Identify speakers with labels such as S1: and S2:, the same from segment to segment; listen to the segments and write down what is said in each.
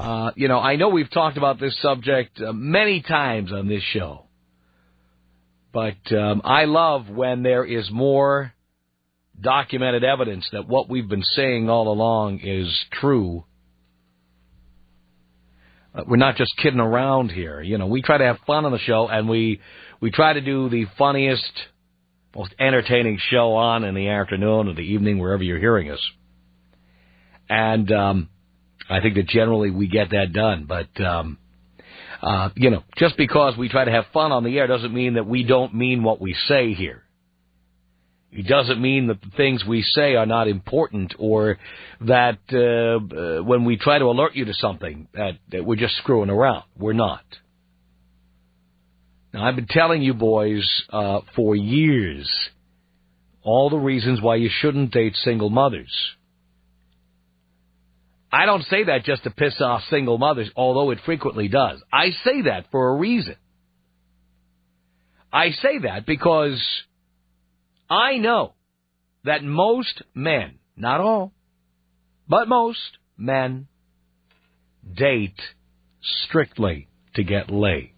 S1: I know we've talked about this subject many times on this show, but I love when there is more documented evidence that what we've been saying all along is true. We're not just kidding around here. We try to have fun on the show, and we try to do the funniest, most entertaining show on in the afternoon or the evening, wherever you're hearing us. And I think that generally we get that done. But, just because we try to have fun on the air doesn't mean that we don't mean what we say here. It doesn't mean that the things we say are not important, or that when we try to alert you to something that we're just screwing around. We're not. Now, I've been telling you boys for years all the reasons why you shouldn't date single mothers. I don't say that just to piss off single mothers, although it frequently does. I say that for a reason. I say that because I know that most men, not all, but most men, date strictly to get laid.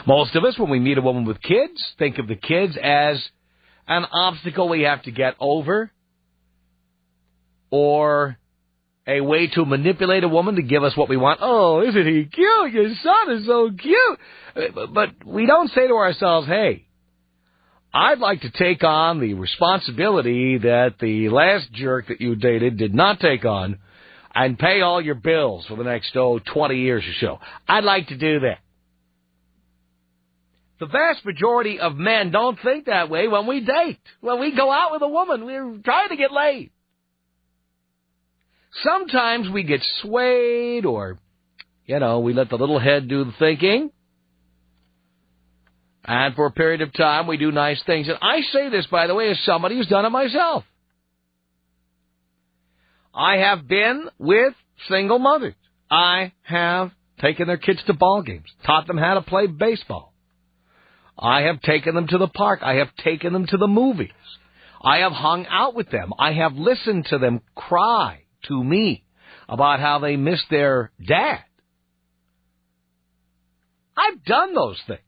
S1: Most of us, when we meet a woman with kids, think of the kids as an obstacle we have to get over, or a way to manipulate a woman to give us what we want. Oh, isn't he cute? Your son is so cute. But we don't say to ourselves, hey, I'd like to take on the responsibility that the last jerk that you dated did not take on and pay all your bills for the next, 20 years or so. I'd like to do that. The vast majority of men don't think that way when we date. When we go out with a woman, we're trying to get laid. Sometimes we get swayed, or, we let the little head do the thinking. And for a period of time, we do nice things. And I say this, by the way, as somebody who's done it myself. I have been with single mothers. I have taken their kids to ball games, taught them how to play baseball. I have taken them to the park. I have taken them to the movies. I have hung out with them. I have listened to them cry to me about how they miss their dad. I've done those things.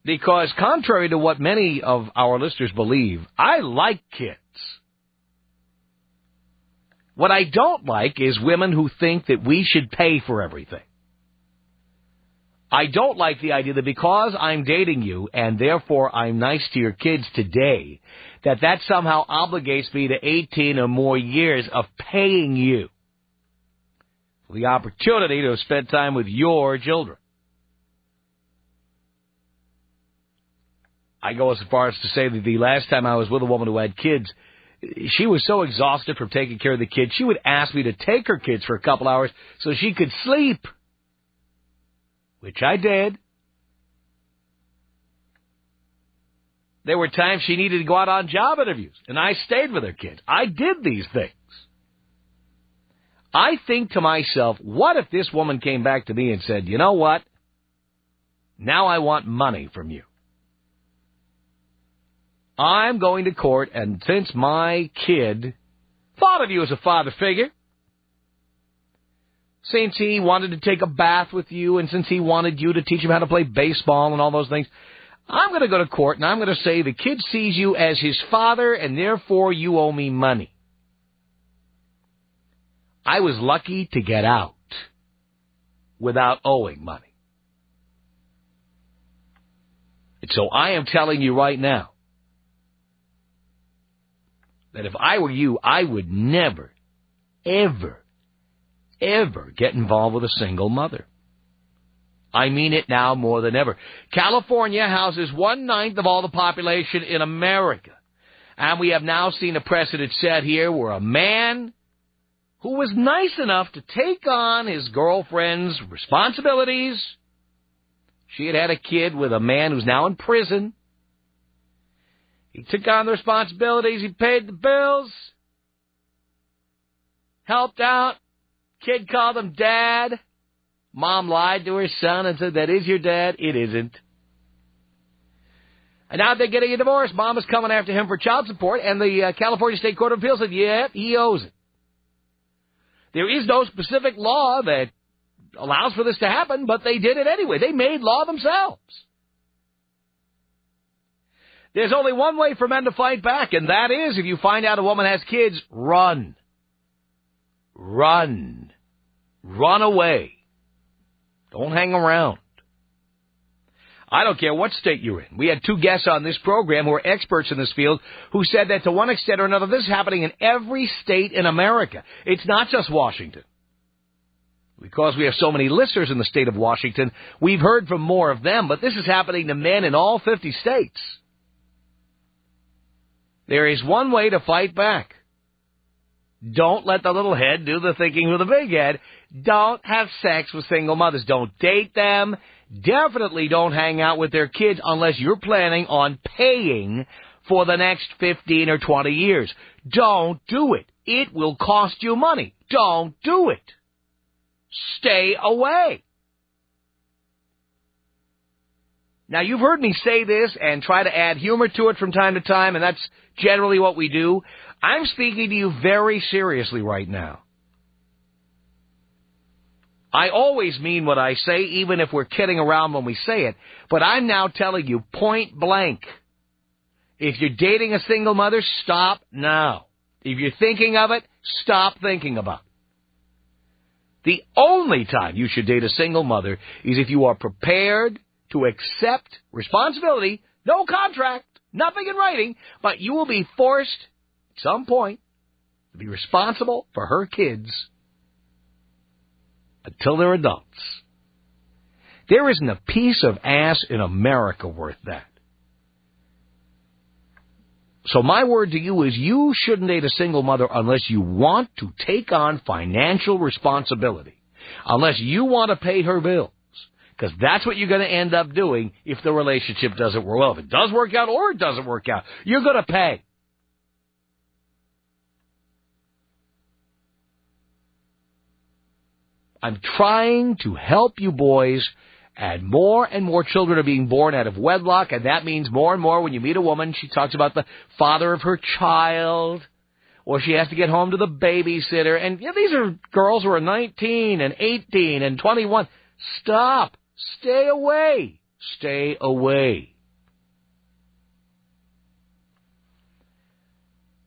S1: Because contrary to what many of our listeners believe, I like kids. What I don't like is women who think that we should pay for everything. I don't like the idea that because I'm dating you and therefore I'm nice to your kids today, that somehow obligates me to 18 or more years of paying you for the opportunity to spend time with your children. I go as far as to say that the last time I was with a woman who had kids, she was so exhausted from taking care of the kids, she would ask me to take her kids for a couple hours so she could sleep, which I did. There were times she needed to go out on job interviews, and I stayed with her kids. I did these things. I think to myself, what if this woman came back to me and said, you know what? Now I want money from you. I'm going to court, and since my kid thought of you as a father figure, since he wanted to take a bath with you, and since he wanted you to teach him how to play baseball and all those things, I'm going to go to court, and I'm going to say the kid sees you as his father, and therefore you owe me money. I was lucky to get out without owing money. And so I am telling you right now that if I were you, I would never, ever, ever get involved with a single mother. I mean it now more than ever. California houses 1/9 of all the population in America. And we have now seen a precedent set here where a man who was nice enough to take on his girlfriend's responsibilities, she had had a kid with a man who's now in prison. He took on the responsibilities, he paid the bills, helped out. Kid called him Dad. Mom lied to her son and said, that is your dad. It isn't. And now they're getting a divorce. Mom is coming after him for child support, and the California State Court of Appeals said, yeah, he owes it. There is no specific law that allows for this to happen, but they did it anyway. They made law themselves. There's only one way for men to fight back, and that is if you find out a woman has kids, run. Run. Run away. Don't hang around. I don't care what state you're in. We had 2 guests on this program who are experts in this field who said that to one extent or another, this is happening in every state in America. It's not just Washington. Because we have so many listeners in the state of Washington, we've heard from more of them, but this is happening to men in all 50 states. There is one way to fight back. Don't let the little head do the thinking with the big head. Don't have sex with single mothers. Don't date them. Definitely don't hang out with their kids unless you're planning on paying for the next 15 or 20 years. Don't do it. It will cost you money. Don't do it. Stay away. Now, you've heard me say this and try to add humor to it from time to time, and that's generally what we do. I'm speaking to you very seriously right now. I always mean what I say, even if we're kidding around when we say it, but I'm now telling you point blank. If you're dating a single mother, stop now. If you're thinking of it, stop thinking about it. The only time you should date a single mother is if you are prepared to accept responsibility, no contract, nothing in writing, but you will be forced at some point to be responsible for her kids until they're adults. There isn't a piece of ass in America worth that. So my word to you is you shouldn't date a single mother unless you want to take on financial responsibility, unless you want to pay her bills, because that's what you're going to end up doing if the relationship doesn't work well. If it does work out or it doesn't work out, you're going to pay. I'm trying to help you boys, and more children are being born out of wedlock, and that means more and more when you meet a woman, she talks about the father of her child, or she has to get home to the babysitter. And these are girls who are 19 and 18 and 21. Stop. Stay away. Stay away.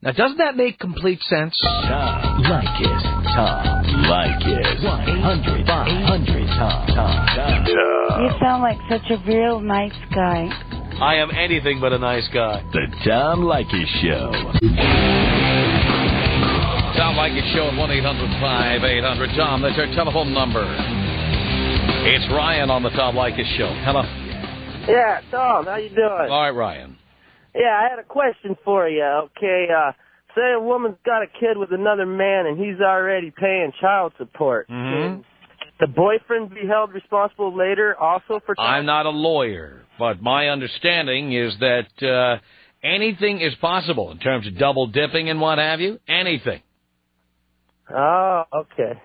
S1: Now, doesn't that make complete sense?
S2: Tom Leykis. Tom Leykis. 1-800-500-TOM.
S3: You sound like such a real nice guy.
S1: I am anything but a nice guy.
S2: The Tom Leykis Show.
S1: Tom Leykis Show at 1-800-5800-TOM. That's our telephone number. It's Ryan on the Tom Leykis Show. Hello.
S4: Yeah, Tom, how you doing?
S1: All right, Ryan.
S4: Yeah, I had a question for you, okay? Say a woman's got a kid with another man and he's already paying child support. Can the boyfriend be held responsible later also for child support?
S1: I'm not a lawyer, but my understanding is that anything is possible in terms of double dipping and what have you. Anything.
S4: Oh, okay.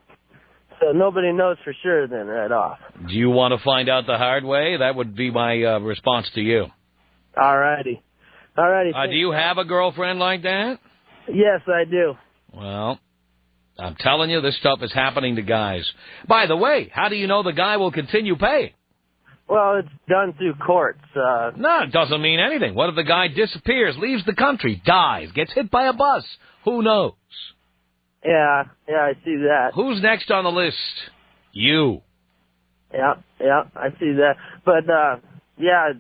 S4: So nobody knows for sure then right off.
S1: Do you want to find out the hard way? That would be my response to you.
S4: All righty. All righty.
S1: Do you have a girlfriend like that?
S4: Yes, I do.
S1: Well, I'm telling you, this stuff is happening to guys. By the way, how do you know the guy will continue paying?
S4: Well, it's done through courts.
S1: No, it doesn't mean anything. What if the guy disappears, leaves the country, dies, gets hit by a bus? Who knows?
S4: Yeah, I see that.
S1: Who's next on the list? You.
S4: Yeah, I see that. But, yeah,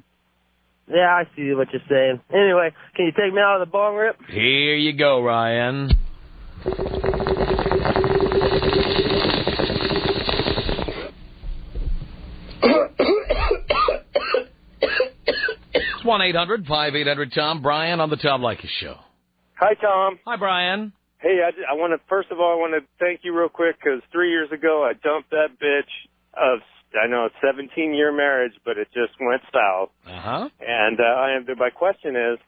S4: I see what you're saying. Anyway, can you take me out of the bong rip?
S1: Here you go, Ryan. It's 1-800-5800-TOM. Brian on the Tom Leykis Show.
S5: Hi, Tom.
S1: Hi, Brian.
S5: Hey, I want to, first of all, I want to thank you real quick because 3 years ago I dumped that bitch of, I know it's 17-year marriage, but it just went south.
S1: Uh-huh.
S5: And my question is,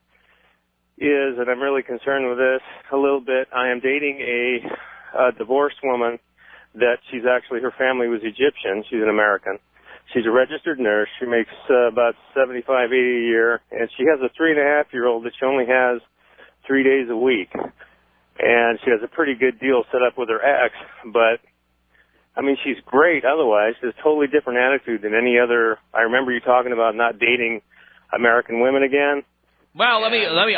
S5: and I'm really concerned with this a little bit, I am dating a divorced woman that her family was Egyptian. She's an American. She's a registered nurse. She makes about $75, $80 a year, and she has a 3.5-year-old that she only has 3 days a week. and she has a pretty good deal set up with her ex, but I mean, she's great otherwise. She has a totally different attitude than any other. I remember you talking about not dating American women again.
S1: Well,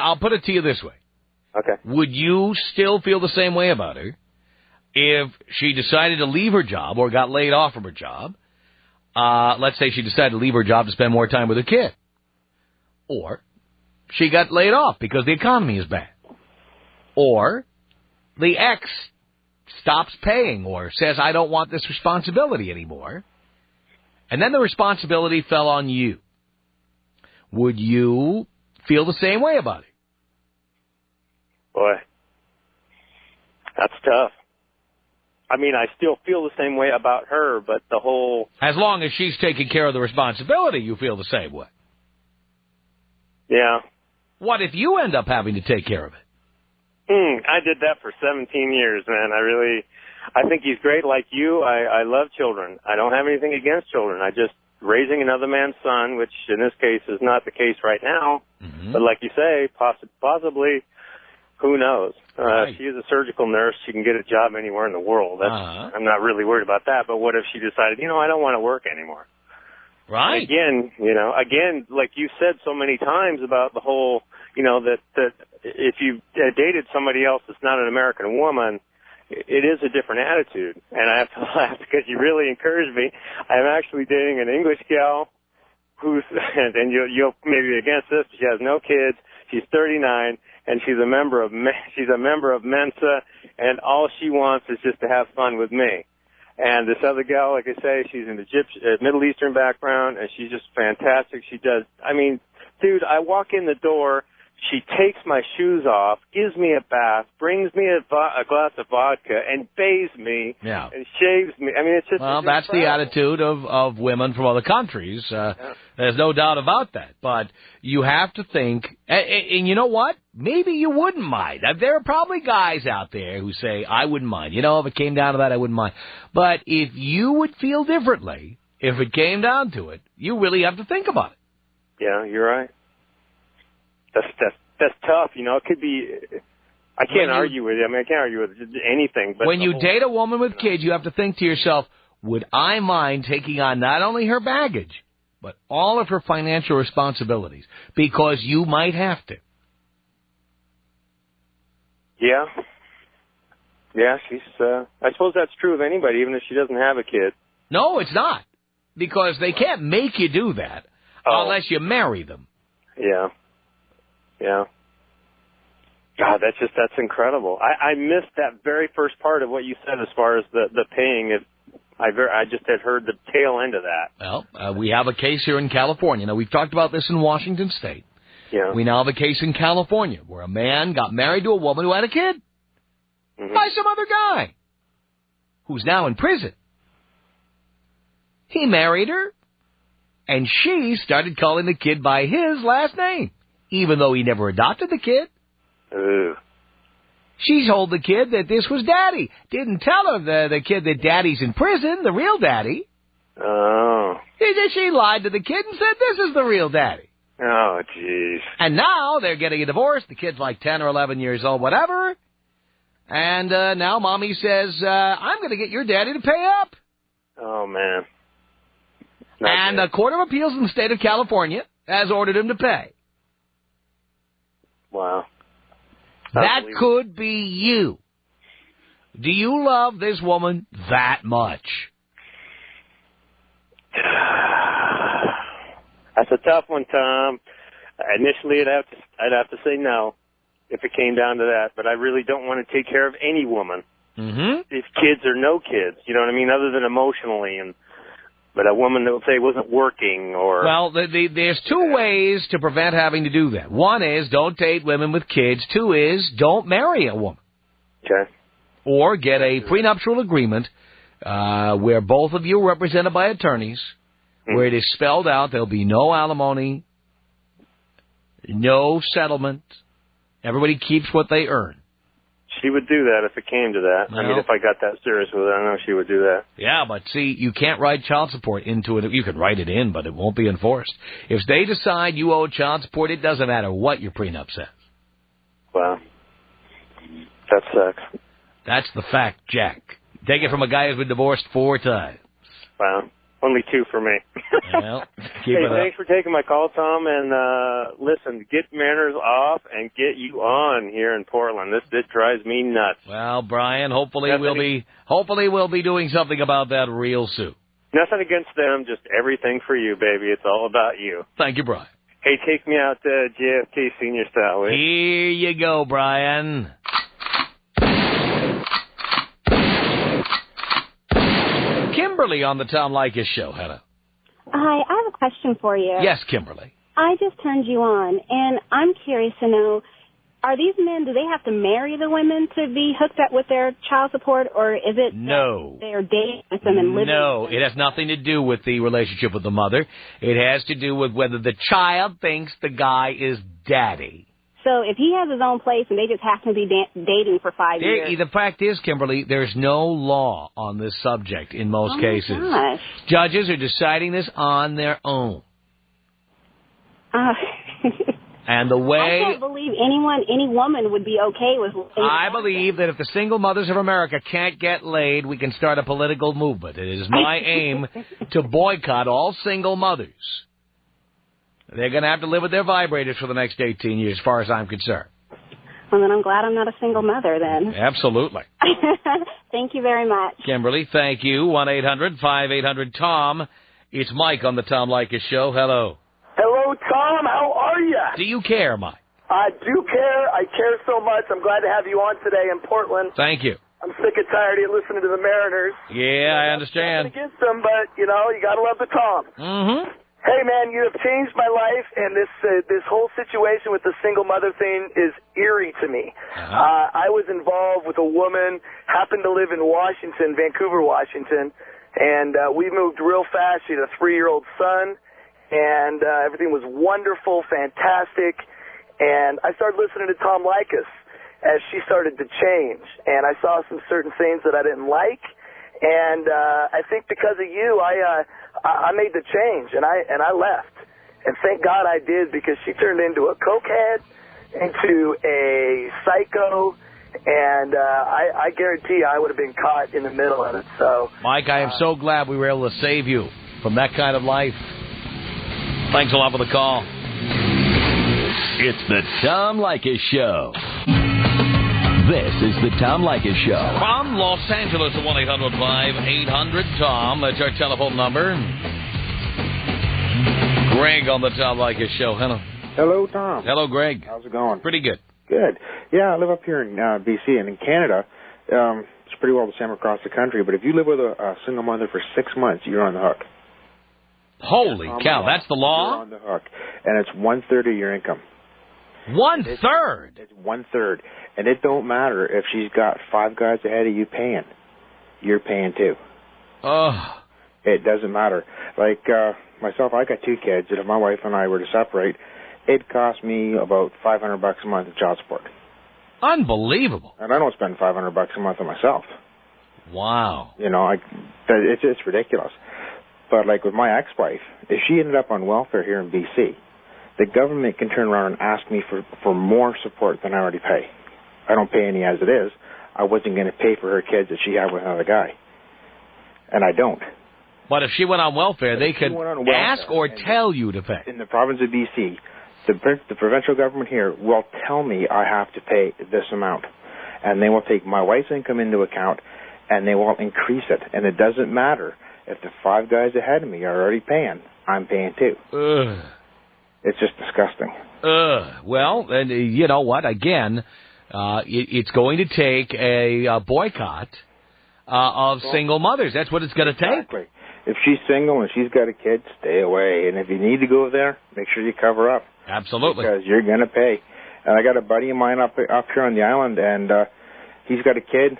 S1: I'll put it to you this way.
S5: Okay.
S1: Would you still feel the same way about her if she decided to leave her job or got laid off from her job? Let's say she decided to leave her job to spend more time with her kid. Or she got laid off because the economy is bad. Or the ex stops paying or says, I don't want this responsibility anymore. And then the responsibility fell on you. Would you feel the same way about it?
S5: Boy, that's tough. I mean, I still feel the same way about her, but the whole...
S1: As long as she's taking care of the responsibility, you feel the same way.
S5: Yeah.
S1: What if you end up having to take care of it?
S5: I did that for 17 years, man. I think he's great like you. I love children. I don't have anything against children. I just raising another man's son, which in this case is not the case right now. Mm-hmm. But like you say, possibly, who knows?
S1: Right.
S5: She is a surgical nurse. She can get a job anywhere in the world. I'm not really worried about that. But what if she decided, I don't want to work anymore?
S1: Right.
S5: And again, like you said so many times about the whole, that if you dated somebody else that's not an American woman, it is a different attitude. And I have to laugh because you really encouraged me. I'm actually dating an English gal who's, and you'll maybe be against this, but she has no kids. She's 39, and she's a member of Mensa, and all she wants is just to have fun with me. And this other gal, like I say, she's an Middle Eastern background, and she's just fantastic. She does, dude, I walk in the door, she takes my shoes off, gives me a bath, brings me a glass of vodka, and bathes me, and shaves me. It's just...
S1: Well, that's the attitude of women from other countries. There's no doubt about that. But you have to think, and you know what? Maybe you wouldn't mind. There are probably guys out there who say, I wouldn't mind. If it came down to that, I wouldn't mind. But if you would feel differently, if it came down to it, you really have to think about it.
S5: Yeah, you're right. That's tough. It could be. I can't argue with it. I can't argue with anything. But
S1: when you date a woman with kids, you have to think to yourself, would I mind taking on not only her baggage, but all of her financial responsibilities? Because you might have to.
S5: Yeah. Yeah, she's. I suppose that's true of anybody, even if she doesn't have a kid. No,
S1: it's not, because they can't make you do that unless you marry them.
S5: Yeah. Yeah. God, that's incredible. I missed that very first part of what you said as far as the paying it. I just had heard the tail end of that.
S1: Well, we have a case here in California. Now, we've talked about this in Washington State.
S5: Yeah.
S1: We now have a case in California where a man got married to a woman who had a kid by some other guy who's now in prison. He married her, and she started calling the kid by his last name, even though he never adopted the kid.
S5: Ugh.
S1: She told the kid that this was Daddy. Didn't tell her the kid that Daddy's in prison, the real Daddy.
S5: Oh.
S1: She lied to the kid and said, this is the real Daddy.
S5: Oh, jeez.
S1: And now they're getting a divorce. The kid's like 10 or 11 years old, whatever. And now Mommy says, I'm going to get your daddy to pay up.
S5: Oh, man.
S1: And the Court of Appeals in the state of California has ordered him to pay.
S5: Wow.
S1: That could be you. Do you love this woman that much?
S5: That's a tough one, Tom. Initially, I'd have to say no if it came down to that. But I really don't want to take care of any woman.
S1: Mm-hmm.
S5: If kids or no kids, you know what I mean, other than emotionally. But a woman that would say wasn't working or... Well,
S1: there's two ways to prevent having to do that. One is don't date women with kids. Two is don't marry a woman.
S5: Okay.
S1: Or get a prenuptial agreement where both of you are represented by attorneys, where it is spelled out there'll be no alimony, no settlement. Everybody keeps what they earn.
S5: She would do that if it came to that.
S1: No.
S5: I mean, if I got that serious with it, I know she would do that.
S1: Yeah, but see, you can't write child support into it. You can write it in, but it won't be enforced. If they decide you owe child support, it doesn't matter what your prenup says.
S5: Wow. That sucks.
S1: That's the fact, Jack. Take it from a guy who's been divorced 4 times.
S5: Wow. Only 2 for me.
S1: Well, keep
S5: hey,
S1: it up.
S5: thanks for taking my call, Tom. And listen, get manners off and get you on here in Portland. This drives me nuts.
S1: Well, Brian, hopefully we'll be doing something about that real soon.
S5: Nothing against them, just everything for you, baby. It's all about you.
S1: Thank you, Brian.
S5: Hey, take me out JFK Senior style, will you?
S1: Here you go, Brian. Kimberly on the Tom Leykis Show. Hello.
S6: Hi, I have a question for you.
S1: Yes, Kimberly.
S6: I just turned you on, and I'm curious to know, are these men, do they have to marry the women to be hooked up with their child support, or is it
S1: No.
S6: that they're dating with them and living
S1: No,
S6: with them?
S1: it has nothing to do with the relationship with the mother. It has to do with whether the child thinks the guy is daddy.
S6: So if he has his own place and they just happen to be dating for 5 years.
S1: The fact is, Kimberly, there's no law on this subject in most cases.
S6: My gosh.
S1: Judges are deciding this on their own. And the way...
S6: I can't believe any woman would be okay with...
S1: I believe that if the single mothers of America can't get laid, we can start a political movement. It is my aim to boycott all single mothers. They're going to have to live with their vibrators for the next 18 years, as far as I'm concerned.
S6: Well, then I'm glad I'm not a single mother, then.
S1: Absolutely.
S6: Thank you very much.
S1: Kimberly, thank you. 1-800-5800-TOM. It's Mike on the Tom Leykis Show. Hello.
S7: Hello, Tom. How are you?
S1: Do you care, Mike?
S7: I do care. I care so much. I'm glad to have you on today in Portland.
S1: Thank you.
S7: I'm sick and tired of listening to the Mariners.
S1: Yeah, I understand.
S7: Nothing against them, but, you got to love the Tom.
S1: Mm-hmm.
S7: Hey, man, you have changed my life, and this whole situation with the single mother thing is eerie to me. I was involved with a woman, happened to live in Washington, Vancouver, Washington, and we moved real fast. She had a 3-year-old son, and everything was wonderful, fantastic, and I started listening to Tom Leykis as she started to change, and I saw some certain things that I didn't like, and I think because of you, I made the change, and I left. And thank God I did, because she turned into a cokehead, into a psycho, and I guarantee I would have been caught in the middle of it. So,
S1: Mike, I am so glad we were able to save you from that kind of life. Thanks a lot for the call.
S2: It's the Tom Leykis Show. This is the Tom Leykis Show.
S1: From Los Angeles at 1-800-5800-TOM. That's our telephone number. Greg on the Tom Leykis Show. Hello.
S8: Hello, Tom.
S1: Hello, Greg.
S8: How's it going?
S1: Pretty good.
S8: Good. Yeah, I live up here in B.C., and in Canada, it's pretty well the same across the country, but if you live with a single mother for 6 months, you're on the hook.
S1: Holy cow, that's the law?
S8: You're on the hook, and it's 1/3 of your income.
S1: 1/3?
S8: It's 1/3, and it don't matter if she's got 5 guys ahead of you paying. You're paying too.
S1: Oh.
S8: It doesn't matter. Like myself, I got 2 kids, and if my wife and I were to separate, it'd cost me about $500 a month in child support.
S1: Unbelievable.
S8: And I don't spend $500 a month on myself.
S1: Wow.
S8: It's ridiculous. But like with my ex-wife, if she ended up on welfare here in B.C., the government can turn around and ask me for more support than I already pay. I don't pay any as it is. I wasn't going to pay for her kids that she had with another guy. And I don't.
S1: But if she went on welfare, they could ask or tell you to pay.
S8: In the province of B.C., the provincial government here will tell me I have to pay this amount. And they will take my wife's income into account, and they will increase it. And it doesn't matter if the 5 guys ahead of me are already paying. I'm paying too.
S1: Ugh.
S8: It's just disgusting.
S1: Well, and you know what? Again, it's going to take a boycott of single mothers. That's what it's going to take.
S8: Exactly. If she's single and she's got a kid, stay away. And if you need to go there, make sure you cover up.
S1: Absolutely.
S8: Because you're going to pay. And I got a buddy of mine up here on the island, and he's got a kid,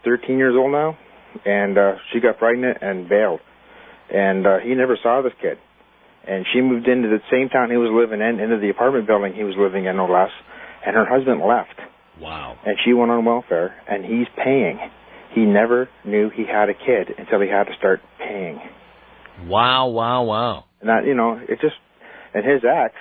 S8: 13 years old now, and she got pregnant and bailed. And he never saw this kid. And she moved into the same town he was living in, into the apartment building he was living in, no less, and her husband left.
S1: Wow.
S8: And she went on welfare, and he's paying. He never knew he had a kid until he had to start paying.
S1: Wow, wow, wow.
S8: And that, it just, and his ex,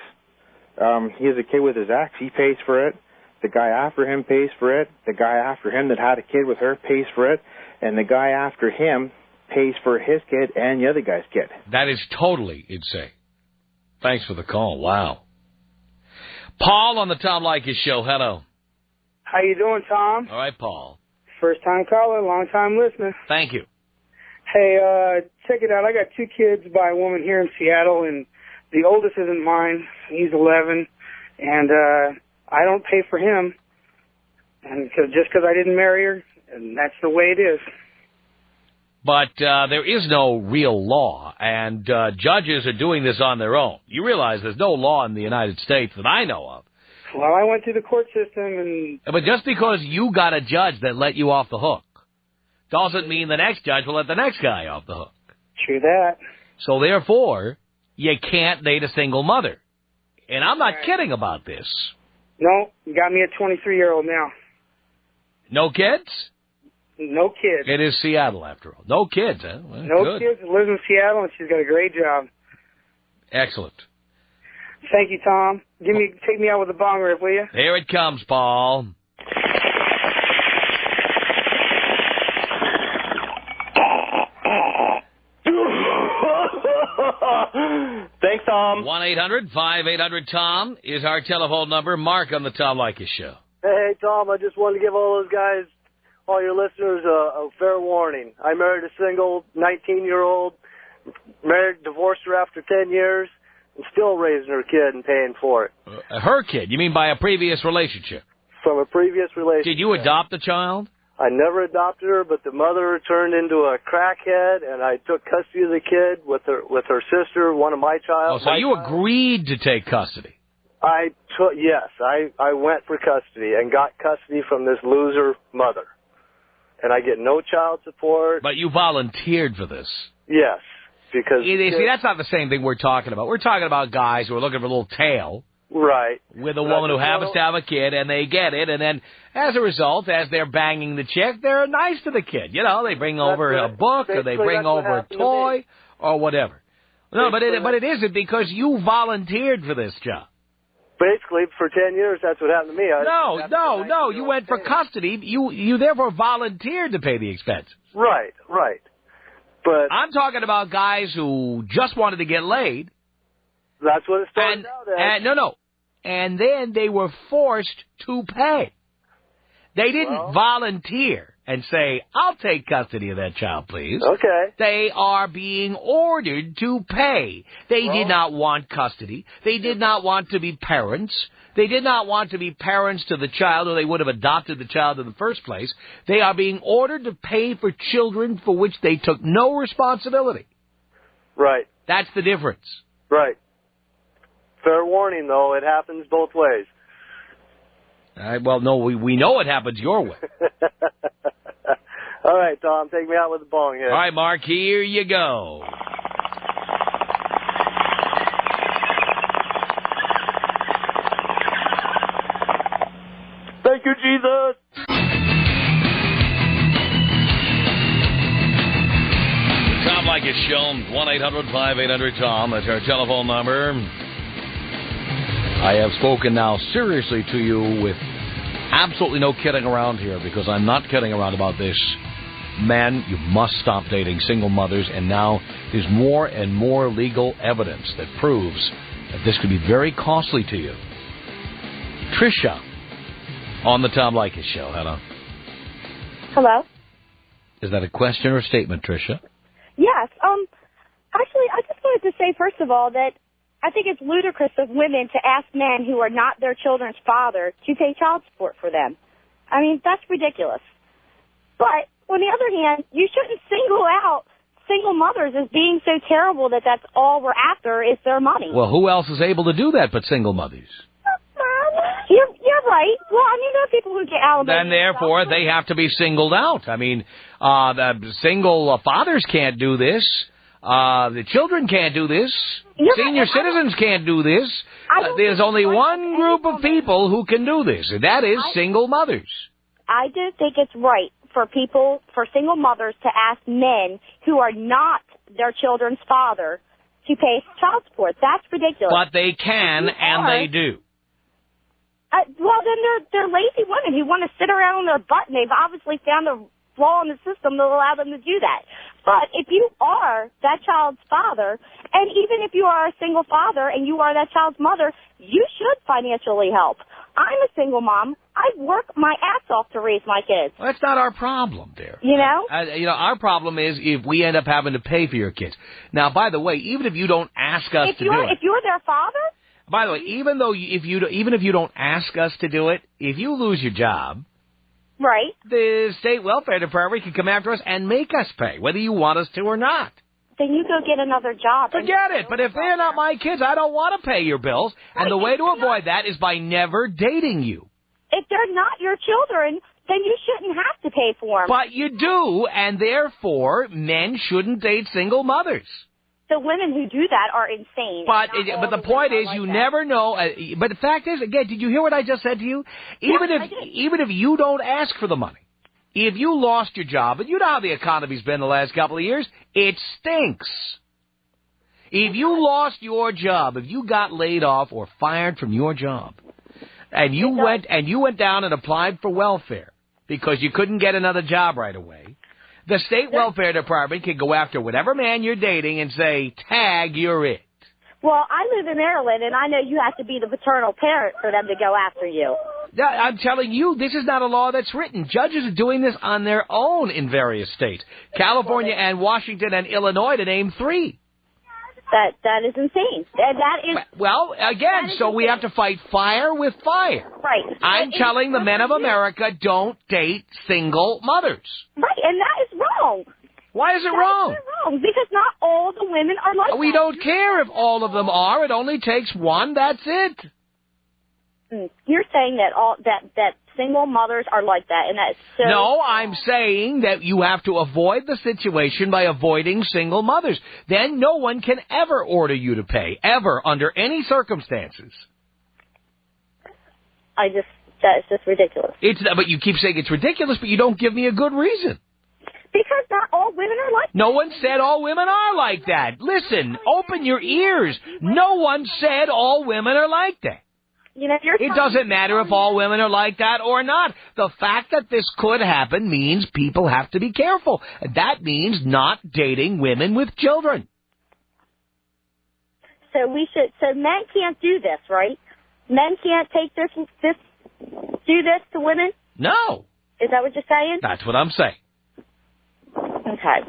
S8: he has a kid with his ex. He pays for it. the guy after him pays for it, the guy after him that had a kid with her pays for it, and the guy after him pays for his kid and the other guy's kid.
S1: That is totally insane. Thanks for the call. Wow. Paul on the Tom Leykis Show. Hello.
S9: How you doing, Tom?
S1: All right, Paul.
S9: First-time caller, long-time listener.
S1: Thank you.
S9: Hey, check it out. I got 2 kids by a woman here in Seattle, and the oldest isn't mine. He's 11, and I don't pay for him, and just because I didn't marry her, and that's the way it is.
S1: But there is no real law, and judges are doing this on their own. You realize there's no law in the United States that I know of.
S9: Well, I went through the court system, and...
S1: But just because you got a judge that let you off the hook doesn't mean the next judge will let the next guy off the hook.
S9: True that.
S1: So therefore, you can't date a single mother. And I'm not kidding about this.
S9: No, you got me a 23-year-old now.
S1: No kids?
S9: No kids.
S1: It is Seattle, after all. No kids, huh? Well,
S9: no
S1: good.
S9: kids. Lives in Seattle, and she's got a great job.
S1: Excellent.
S9: Thank you, Tom. Take me out with a bong rip, will you?
S1: Here it comes, Paul.
S10: Thanks, Tom.
S1: 1-800-5800-TOM is our telephone number. Mark on the Tom Leykis Show.
S11: Hey, Tom, I just wanted to give all those guys, all your listeners, a fair warning. I married a single 19-year-old, divorced her after 10 years, and still raising her kid and paying for it.
S1: Her kid? You mean by a previous relationship?
S11: From a previous relationship.
S1: Did you adopt the child?
S11: I never adopted her, but the mother turned into a crackhead, and I took custody of the kid with her sister, one of my child.
S1: Oh, so you agreed to take custody?
S11: Yes, I went for custody and got custody from this loser mother. And I get no child support.
S1: But you volunteered for this?
S11: Yes, because...
S1: See, that's not the same thing we're talking about. We're talking about guys who are looking for a little tail.
S11: Right.
S1: With a woman who happens to have a kid, and they get it, and then, as a result, as they're banging the chick, they're nice to the kid. You know, they bring over a book, or they bring over a toy, or whatever. No, but it isn't, because you volunteered for this job.
S11: Basically, for 10 years, that's what happened to me.
S1: No, you went for custody. You therefore volunteered to pay the expenses.
S11: Right. But
S1: I'm talking about guys who just wanted to get laid.
S11: That's what it started out as.
S1: No. And then they were forced to pay. They didn't volunteer and say, I'll take custody of that child, please.
S11: Okay.
S1: They are being ordered to pay. They did not want custody. They did not want to be parents. They did not want to be parents to the child, or they would have adopted the child in the first place. They are being ordered to pay for children for which they took no responsibility.
S11: Right.
S1: That's the difference.
S11: Right. Fair warning, though, it happens both ways.
S1: Well, no, we know it happens your way.
S11: All right, Tom, take me out with a bong here.
S1: All right, Mark, here you go.
S11: Thank you, Jesus.
S1: Tom Leykis Show, 1-800-5800-TOM. That's our telephone number. I have spoken now seriously to you with absolutely no kidding around here, because I'm not kidding around about this. Man, you must stop dating single mothers, and now there's more and more legal evidence that proves that this could be very costly to you. Tricia on the Tom Leykis Show. Hello.
S12: Hello.
S1: Is that a question or statement, Tricia?
S12: Yes. Actually, I just wanted to say, first of all, that I think it's ludicrous of women to ask men who are not their children's father to pay child support for them. I mean, that's ridiculous. But on the other hand, you shouldn't single out single mothers as being so terrible that that's all we're after is their money.
S1: Well, who else is able to do that but single mothers?
S12: You're right. Well, I mean, there are people who get alimony.
S1: Then, therefore, they have to be singled out. I mean, the single fathers can't do this. The children can't do this. Senior citizens can't do this. There's only one group of people who can do this, and that is single mothers.
S12: I do think it's right for single mothers to ask men who are not their children's father to pay child support. That's ridiculous.
S1: But they can, and they do.
S12: Well, then they're lazy women who want to sit around on their butt, and they've obviously found a flaw in the system that will allow them to do that. But if you are that child's father, and even if you are a single father and you are that child's mother, you should financially help. I'm a single mom. I work my ass off to raise my kids.
S1: Well, that's not our problem, dear.
S12: You know?
S1: Our problem is if we end up having to pay for your kids. Now, by the way, even if you don't ask us to do it.
S12: If you're their father?
S1: By the way, even if you don't ask us to do it, if you lose your job,
S12: right,
S1: the state welfare department can come after us and make us pay, whether you want us to or not.
S12: Then you go get another job.
S1: Forget it. But if they're not my kids, I don't want to pay your bills. And the way to avoid that is by never dating you.
S12: If they're not your children, then you shouldn't have to pay for them.
S1: But you do, and therefore, men shouldn't date single mothers.
S12: The women who do that are insane.
S1: But the point is, you never know. But the fact is, again, did you hear what I just said to you? Even if you don't ask for the money, if you lost your job, and you know how the economy's been the last couple of years, it stinks. If you lost your job, if you got laid off or fired from your job, and you went down and applied for welfare because you couldn't get another job right away, the state welfare department can go after whatever man you're dating and say, tag, you're it.
S12: Well, I live in Maryland, and I know you have to be the paternal parent for them to go after you.
S1: I'm telling you, this is not a law that's written. Judges are doing this on their own in various states. California and Washington and Illinois, to name 3.
S12: That is insane. That is...
S1: Well, again, so we have to fight fire with fire.
S12: Right.
S1: I'm telling the men of America, don't date single mothers.
S12: Right, and that is wrong.
S1: Why is it wrong?
S12: That is wrong, because not all the women are like that.
S1: We don't care if all of them are. It only takes one. That's it.
S12: You're saying that single mothers are like that, and that's so...
S1: No, I'm saying that you have to avoid the situation by avoiding single mothers. Then no one can ever order you to pay, ever, under any circumstances.
S12: That's just ridiculous.
S1: But you keep saying it's ridiculous, but you don't give me a good reason.
S12: Because not all women are like that.
S1: No one said all women are like that. Listen, open your ears. No one said all women are like that.
S12: You know,
S1: it doesn't matter if all women are like that or not. The fact that this could happen means people have to be careful. That means not dating women with children.
S12: So men can't do this, right? Men can't take do this to women?
S1: No.
S12: Is that what you're saying?
S1: That's what I'm saying.
S12: Okay.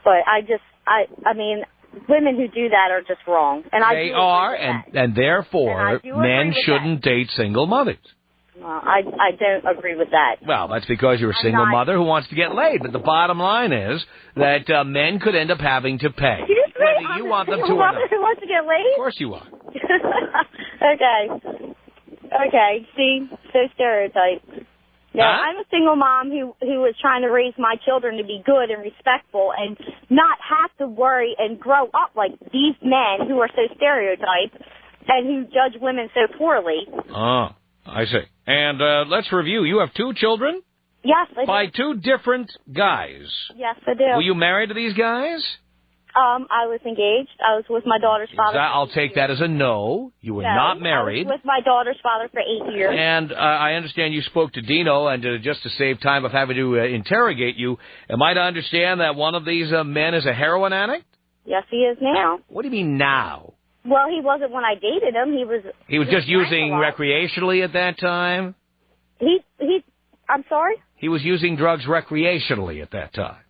S12: But I mean, women who do that are just wrong. And
S1: they are, and therefore, men shouldn't date single mothers.
S12: Well, I don't agree with that.
S1: Well, that's because you're a single mother who wants to get laid. But the bottom line is that men could end up having to pay.
S12: Excuse me?
S1: Whether you want them to or not.
S12: Who wants to get laid?
S1: Of course you are.
S12: Okay. See? So stereotype. Yeah, I'm a single mom who was trying to raise my children to be good and respectful and not have to worry and grow up like these men who are so stereotyped and who judge women so poorly.
S1: Oh, I see. And let's review. You have 2 children?
S12: Yes, I do.
S1: By 2 different guys?
S12: Yes, I do.
S1: Were you married to these guys?
S12: I was engaged. I was with my daughter's father.
S1: I'll take that as a no. You were not married.
S12: I was with my daughter's father for 8 years.
S1: And I understand you spoke to Dino, and just to save time of having to interrogate you, am I to understand that one of these men is a heroin addict?
S12: Yes, he is now.
S1: What do you mean now?
S12: Well, he wasn't when I dated him. He was
S1: just using recreationally at that time?
S12: I'm sorry?
S1: He was using drugs recreationally at that time.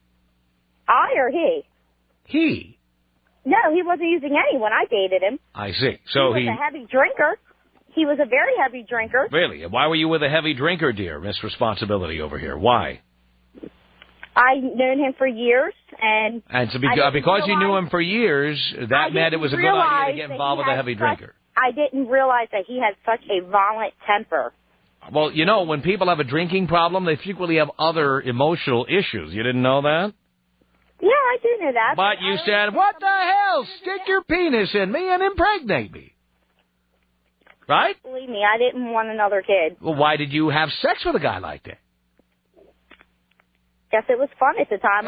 S12: I or he?
S1: He?
S12: No, he wasn't using any when I dated him.
S1: I see. So
S12: he was a heavy drinker. He was a very heavy drinker.
S1: Really? Why were you with a heavy drinker, dear? Miss Responsibility over here. Why?
S12: I've known him for years, and
S1: so because you knew him for years, that meant it was a good idea to get involved with a heavy drinker.
S12: I didn't realize that he had such a violent temper.
S1: Well, you know, when people have a drinking problem, they frequently have other emotional issues. You didn't know that?
S12: Yeah, I do know that.
S1: But you said, what the hell? Stick your penis in me and impregnate me. Right?
S12: Believe me, I didn't want another kid.
S1: Well, why did you have sex with a guy like that?
S12: Guess it was fun at the time.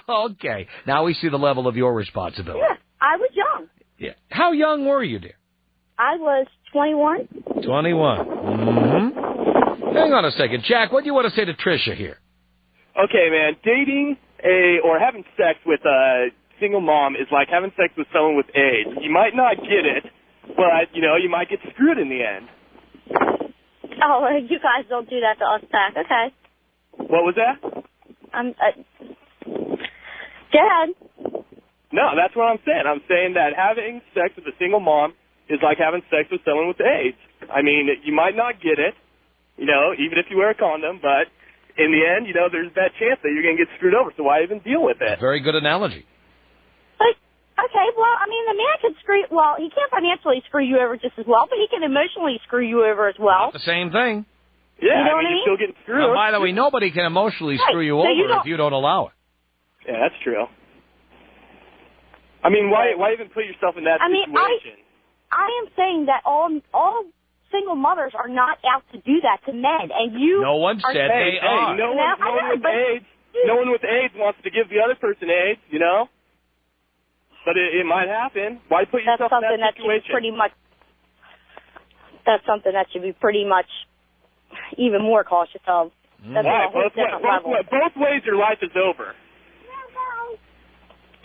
S1: Okay. Now we see the level of your responsibility.
S12: Yeah, I was young.
S1: Yeah. How young were you, dear?
S12: I was 21.
S1: 21. Mm-hmm. Hang on a second. Jack, what do you want to say to Tricia here?
S10: Okay, man, dating or having sex with a single mom is like having sex with someone with AIDS. You might not get it, but, you know, you might get screwed in the end.
S12: Oh, you guys don't do that to us back. Okay.
S10: What was that?
S12: Go ahead.
S10: No, that's what I'm saying. I'm saying that having sex with a single mom is like having sex with someone with AIDS. I mean, you might not get it, you know, even if you wear a condom, but in the end, you know, there's that chance that you're going to get screwed over, so why even deal with it?
S1: Very good analogy.
S12: But, okay, well, I mean, the man can he can't financially screw you over just as well, but he can emotionally screw you over as well.
S1: Not the same thing.
S10: Yeah,
S12: you know
S10: I mean, you're still getting screwed.
S1: Now, by the way, nobody can emotionally screw you over if you don't allow it.
S10: Yeah, that's true. I mean, why even put yourself in that situation?
S12: I am saying that all single mothers are not out to do that to men, and you.
S1: No one said they are.
S10: No one with AIDS wants to give the other person AIDS, you know. But it might happen. Why put yourself in that situation?
S12: That's something that should be pretty much even more cautious of. That's
S10: Why?
S12: a whole different level.
S10: Both ways, your life is over.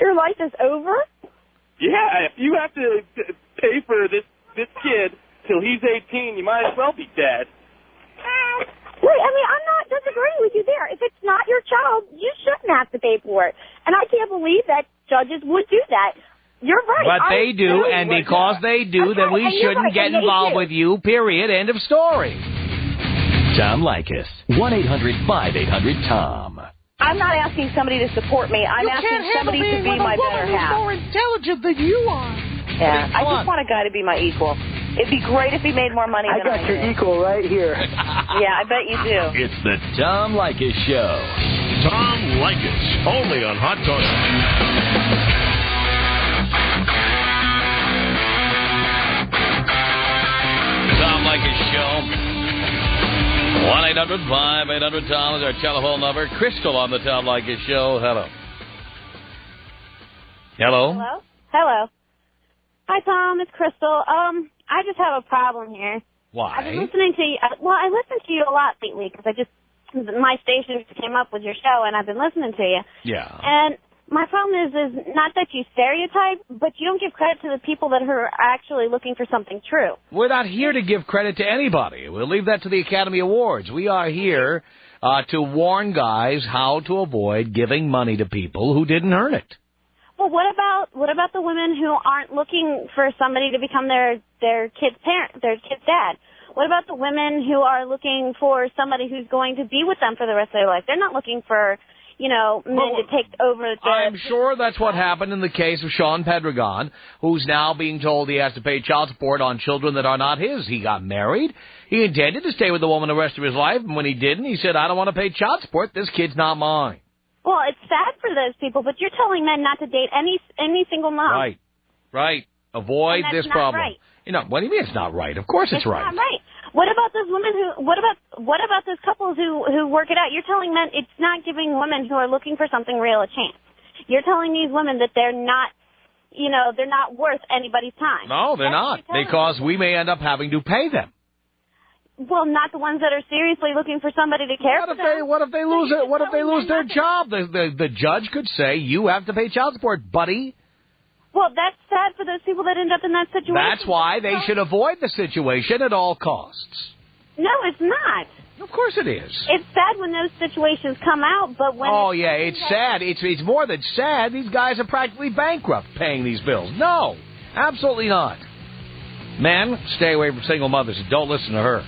S12: Your life is over?
S10: Yeah, if you have to pay for this kid till he's 18, you might as well be dead.
S12: Wait, I mean, I'm not disagreeing with you there. If it's not your child, you shouldn't have to pay for it. And I can't believe that judges would do that. You're right.
S1: But they do, and because they do, then we shouldn't get involved with you, period. End of story.
S2: Tom Leykis. 1-800-5800-TOM.
S13: I'm not asking somebody to support me. I'm asking somebody to be my better half.
S14: More intelligent than you are.
S13: Yeah, I just want a guy to be my equal. It'd be great if he made more money than I do.
S4: I got your equal right here.
S13: Yeah, I bet you do.
S2: It's the Tom Leykis Show.
S15: Tom Leykis, only on Hot Talk.
S1: Tom Leykis Show. 1-800-5800-TOM is our telephone number. Crystal on the Tom Leykis Show. Hello. Hello.
S6: Hello. Hello. Hi, Tom. It's Crystal. I just have a problem here.
S1: Why?
S6: I've been listening to you. I listen to you a lot lately because my station came up with your show, and I've been listening to you.
S1: Yeah.
S6: And my problem is not that you stereotype, but you don't give credit to the people that are actually looking for something true.
S1: We're not here to give credit to anybody. We'll leave that to the Academy Awards. We are here to warn guys how to avoid giving money to people who didn't earn it.
S6: Well, what about the women who aren't looking for somebody to become their kid's parent, their kid's dad? What about the women who are looking for somebody who's going to be with them for the rest of their life? They're not looking for, men to take over the...
S1: I'm sure that's what happened in the case of Sean Pedregon, who's now being told he has to pay child support on children that are not his. He got married. He intended to stay with the woman the rest of his life, and when he didn't, he said, I don't want to pay child support. This kid's not mine.
S6: Well, it's sad for those people, but you're telling men not to date any single mom.
S1: Right. Avoid this problem.
S6: Right.
S1: What do you mean it's not right? Of course it's right.
S6: Not right. What about those women what about those couples who work it out? You're telling men it's not giving women who are looking for something real a chance. You're telling these women that they're not, they're not worth anybody's time.
S1: No, they're not, because we may end up having to pay them.
S6: Well, not the ones that are seriously looking for somebody to care for them.
S1: What if they lose it? What if they lose their job? The judge could say, you have to pay child support, buddy.
S6: Well, that's sad for those people that end up in that situation.
S1: That's why they should avoid the situation at all costs.
S6: No, it's not.
S1: Of course it is.
S6: It's sad when those situations come out, but when...
S1: Oh, yeah, it's sad. It's more than sad. These guys are practically bankrupt paying these bills. No, absolutely not. Men, stay away from single mothers and don't listen to her.